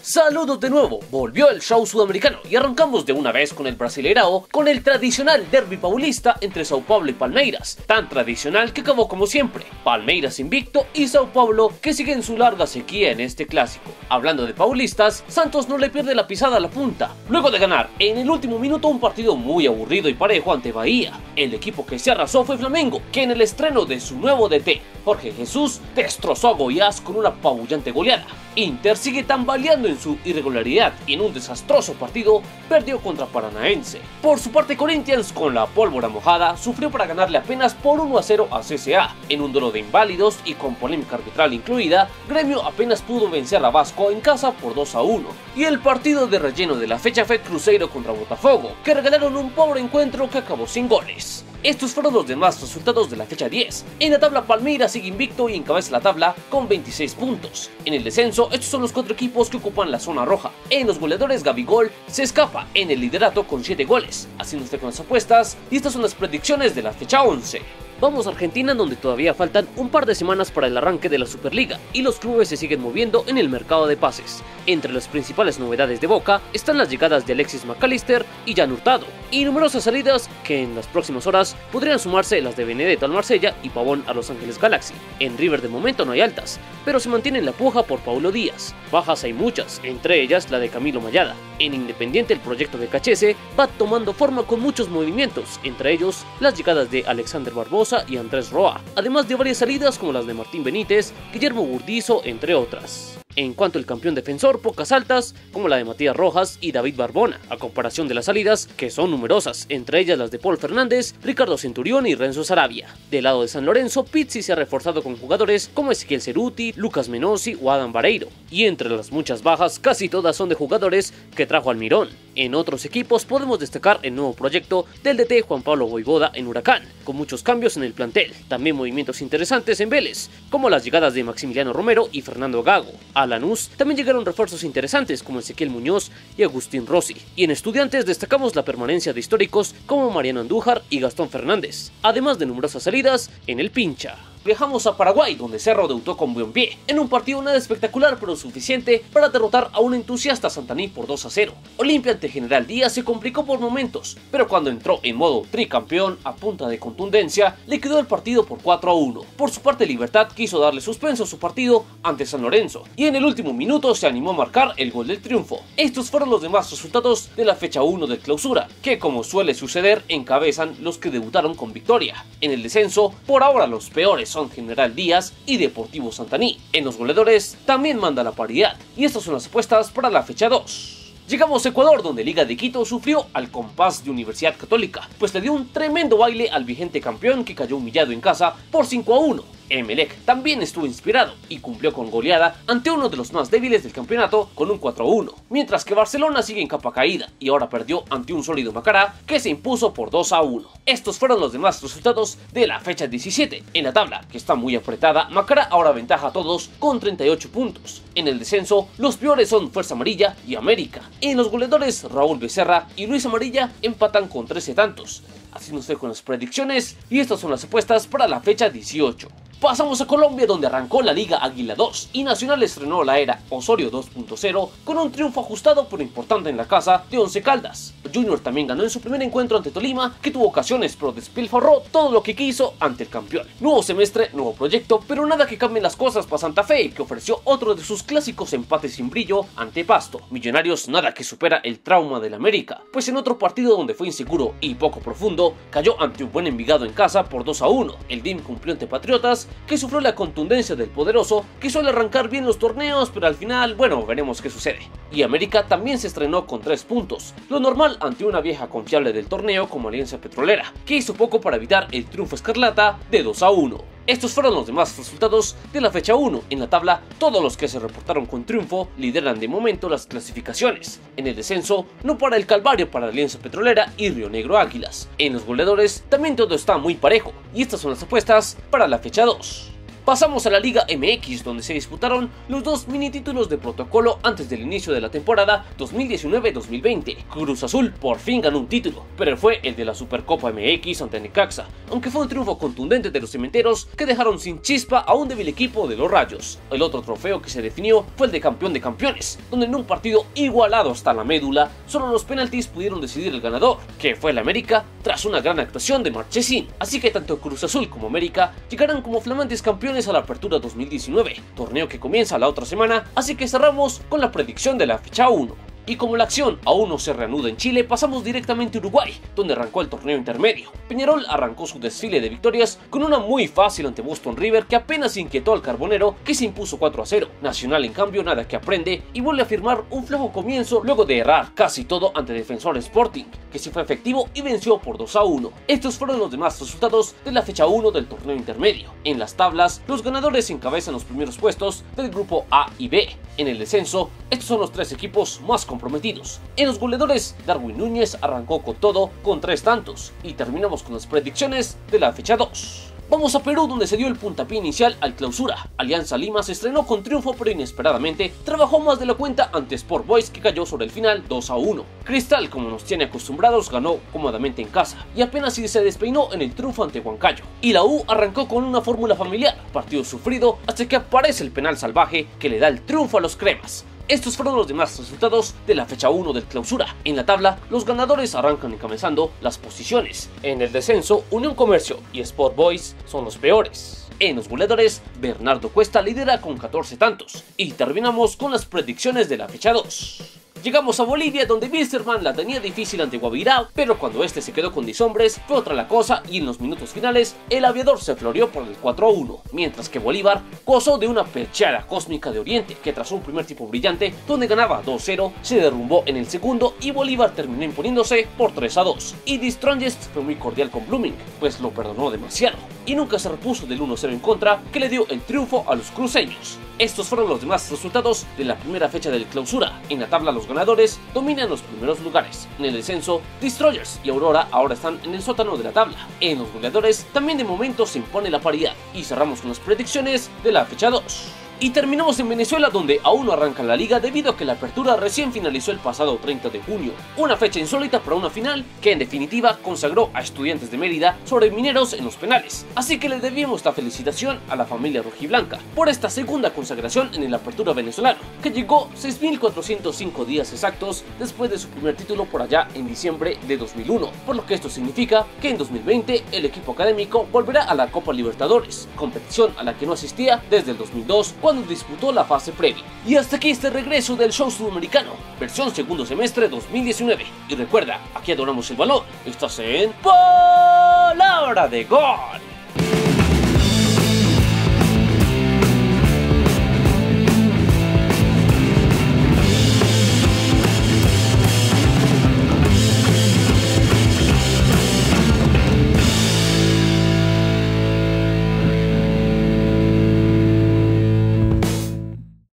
Saludos de nuevo, volvió el show sudamericano y arrancamos de una vez con el Brasileirao, con el tradicional derbi paulista entre Sao Paulo y Palmeiras, tan tradicional que acabó como siempre, Palmeiras invicto y Sao Paulo que sigue en su larga sequía en este clásico. Hablando de paulistas, Santos no le pierde la pisada a la punta, luego de ganar en el último minuto un partido muy aburrido y parejo ante Bahía. El equipo que se arrasó fue Flamengo, que en el estreno de su nuevo DT, Jorge Jesús, destrozó a Goiás con una apabullante goleada. Inter sigue tambaleando en su irregularidad y en un desastroso partido perdió contra Paranaense. Por su parte, Corinthians, con la pólvora mojada, sufrió para ganarle apenas por 1-0 a CSA. En un duelo de inválidos y con polémica arbitral incluida, Gremio apenas pudo vencer a Vasco en casa por 2-1. Y el partido de relleno de la fecha fue Cruzeiro contra Botafogo, que regalaron un pobre encuentro que acabó sin goles. Estos fueron los demás resultados de la fecha 10. En la tabla, Palmeiras sigue invicto y encabeza la tabla con 26 puntos. En el descenso, estos son los 4 equipos que ocupan la zona roja. En los goleadores, Gabigol se escapa en el liderato con 7 goles. Haciendo usted con las apuestas, y estas son las predicciones de la fecha 11. Vamos a Argentina, donde todavía faltan un par de semanas para el arranque de la Superliga y los clubes se siguen moviendo en el mercado de pases. Entre las principales novedades de Boca están las llegadas de Alexis McAllister y Jan Hurtado, y numerosas salidas que en las próximas horas podrían sumarse las de Benedetto al Marsella y Pavón a Los Ángeles Galaxy. En River de momento no hay altas, pero se mantiene en la puja por Paulo Díaz. Bajas hay muchas, entre ellas la de Camilo Mayada. En Independiente el proyecto de Cachese va tomando forma con muchos movimientos, entre ellos las llegadas de Alexander Barbosa y Andrés Roa, además de varias salidas como las de Martín Benítez, Guillermo Burdizo, entre otras. En cuanto al campeón defensor, pocas altas, como la de Matías Rojas y David Barbona, a comparación de las salidas, que son numerosas, entre ellas las de Paul Fernández, Ricardo Centurión y Renzo Sarabia. Del lado de San Lorenzo, Pizzi se ha reforzado con jugadores como Ezequiel Ceruti, Lucas Menossi o Adam Vareiro, y entre las muchas bajas, casi todas son de jugadores que trajo Almirón. En otros equipos podemos destacar el nuevo proyecto del DT Juan Pablo Vojvoda en Huracán, con muchos cambios en el plantel, también movimientos interesantes en Vélez, como las llegadas de Maximiliano Romero y Fernando Gago. A Lanús también llegaron refuerzos interesantes como Ezequiel Muñoz y Agustín Rossi, y en Estudiantes destacamos la permanencia de históricos como Mariano Andújar y Gastón Fernández, además de numerosas salidas en el Pincha. Viajamos a Paraguay, donde Cerro debutó con buen pie, en un partido nada espectacular pero suficiente para derrotar a un entusiasta Santaní por 2-0. Olimpia ante General Díaz se complicó por momentos, pero cuando entró en modo tricampeón a punta de contundencia, le quedó el partido por 4-1. Por su parte, Libertad quiso darle suspenso a su partido ante San Lorenzo, y en el último minuto se animó a marcar el gol del triunfo. Estos fueron los demás resultados de la fecha 1 del Clausura, que como suele suceder, encabezan los que debutaron con victoria. En el descenso, por ahora los peores son General Díaz y Deportivo Santaní. En los goleadores también manda la paridad, y estas son las apuestas para la fecha 2. Llegamos a Ecuador, donde Liga de Quito sufrió al compás de Universidad Católica, pues le dio un tremendo baile al vigente campeón que cayó humillado en casa por 5-1. Emelec también estuvo inspirado y cumplió con goleada ante uno de los más débiles del campeonato con un 4-1, mientras que Barcelona sigue en capa caída y ahora perdió ante un sólido Macará que se impuso por 2-1. Estos fueron los demás resultados de la fecha 17. En la tabla, que está muy apretada, Macará ahora aventaja a todos con 38 puntos. En el descenso, los peores son Fuerza Amarilla y América. En los goleadores, Raúl Becerra y Luis Amarilla empatan con 13 tantos. Así nos fue con las predicciones, y estas son las apuestas para la fecha 18. Pasamos a Colombia, donde arrancó la Liga Águila 2 y Nacional estrenó la era Osorio 2.0 con un triunfo ajustado pero importante en la casa de Once Caldas. Junior también ganó en su primer encuentro ante Tolima, que tuvo ocasiones pero despilfarró todo lo que quiso ante el campeón. Nuevo semestre, nuevo proyecto, pero nada que cambien las cosas para Santa Fe, que ofreció otro de sus clásicos empates sin brillo ante Pasto. Millonarios nada que supera el trauma del América, pues en otro partido donde fue inseguro y poco profundo, cayó ante un buen Envigado en casa por 2-1. El DIM cumplió ante Patriotas, que sufrió la contundencia del poderoso, que suele arrancar bien los torneos, pero al final, bueno, veremos qué sucede. Y América también se estrenó con 3 puntos, lo normal ante una vieja confiable del torneo como Alianza Petrolera, que hizo poco para evitar el triunfo escarlata de 2-1. Estos fueron los demás resultados de la fecha 1. En la tabla, todos los que se reportaron con triunfo lideran de momento las clasificaciones. En el descenso, no para el calvario para Alianza Petrolera y Río Negro Águilas. En los goleadores, también todo está muy parejo, y estas son las apuestas para la fecha 2. Pasamos a la Liga MX, donde se disputaron los dos mini títulos de protocolo antes del inicio de la temporada 2019-2020. Cruz Azul por fin ganó un título, pero fue el de la Supercopa MX ante Necaxa, aunque fue un triunfo contundente de los cementeros que dejaron sin chispa a un débil equipo de los Rayos. El otro trofeo que se definió fue el de campeón de campeones, donde en un partido igualado hasta la médula, solo los penaltis pudieron decidir el ganador, que fue el América, tras una gran actuación de Marchesín. Así que tanto Cruz Azul como América llegarán como flamantes campeones a la Apertura 2019, torneo que comienza la otra semana, así que cerramos con la predicción de la fecha 1. Y como la acción aún no se reanuda en Chile, pasamos directamente a Uruguay, donde arrancó el torneo intermedio. Peñarol arrancó su desfile de victorias con una muy fácil ante Boston River, que apenas inquietó al Carbonero, que se impuso 4-0. Nacional, en cambio, nada que aprende y vuelve a firmar un flojo comienzo luego de errar casi todo ante Defensor Sporting, que sí fue efectivo y venció por 2-1. Estos fueron los demás resultados de la fecha 1 del torneo intermedio. En las tablas, los ganadores encabezan los primeros puestos del grupo A y B. En el descenso, estos son los tres equipos más comprometidos. En los goleadores, Darwin Núñez arrancó con todo con 3 tantos, y terminamos con las predicciones de la fecha 2. Vamos a Perú, donde se dio el puntapié inicial al Clausura. Alianza Lima se estrenó con triunfo, pero inesperadamente trabajó más de la cuenta ante Sport Boys, que cayó sobre el final 2-1. Cristal, como nos tiene acostumbrados, ganó cómodamente en casa y apenas si se despeinó en el triunfo ante Huancayo. Y la U arrancó con una fórmula familiar, partido sufrido hasta que aparece el penal salvaje que le da el triunfo a los cremas. Estos fueron los demás resultados de la fecha 1 del Clausura. En la tabla, los ganadores arrancan encabezando las posiciones. En el descenso, Unión Comercio y Sport Boys son los peores. En los goleadores, Bernardo Cuesta lidera con 14 tantos. Y terminamos con las predicciones de la fecha 2. Llegamos a Bolivia, donde Wilstermann la tenía difícil ante Guavirá, pero cuando este se quedó con 10 hombres fue otra la cosa, y en los minutos finales el aviador se floreó por el 4-1, mientras que Bolívar gozó de una perchada cósmica de Oriente, que tras un primer tiempo brillante donde ganaba 2-0, se derrumbó en el segundo y Bolívar terminó imponiéndose por 3-2. Y The Strongest fue muy cordial con Blooming, pues lo perdonó demasiado, y nunca se repuso del 1-0 en contra que le dio el triunfo a los cruceños. Estos fueron los demás resultados de la primera fecha del Clausura. En la tabla, los ganadores dominan los primeros lugares. En el descenso, Destroyers y Aurora ahora están en el sótano de la tabla. En los goleadores también de momento se impone la paridad. Y cerramos con las predicciones de la fecha 2. Y terminamos en Venezuela, donde aún no arranca la liga debido a que la apertura recién finalizó el pasado 30 de junio. Una fecha insólita para una final que en definitiva consagró a Estudiantes de Mérida sobre Mineros en los penales. Así que le debemos la felicitación a la familia rojiblanca por esta segunda consagración en el apertura venezolano, que llegó 6.405 días exactos después de su primer título por allá en diciembre de 2001. Por lo que esto significa que en 2020 el equipo académico volverá a la Copa Libertadores, competición a la que no asistía desde el 2002, cuando disputó la fase previa. Y hasta aquí este regreso del show sudamericano, versión segundo semestre 2019. Y recuerda, aquí adoramos el balón. Estás en Palabra de Gol.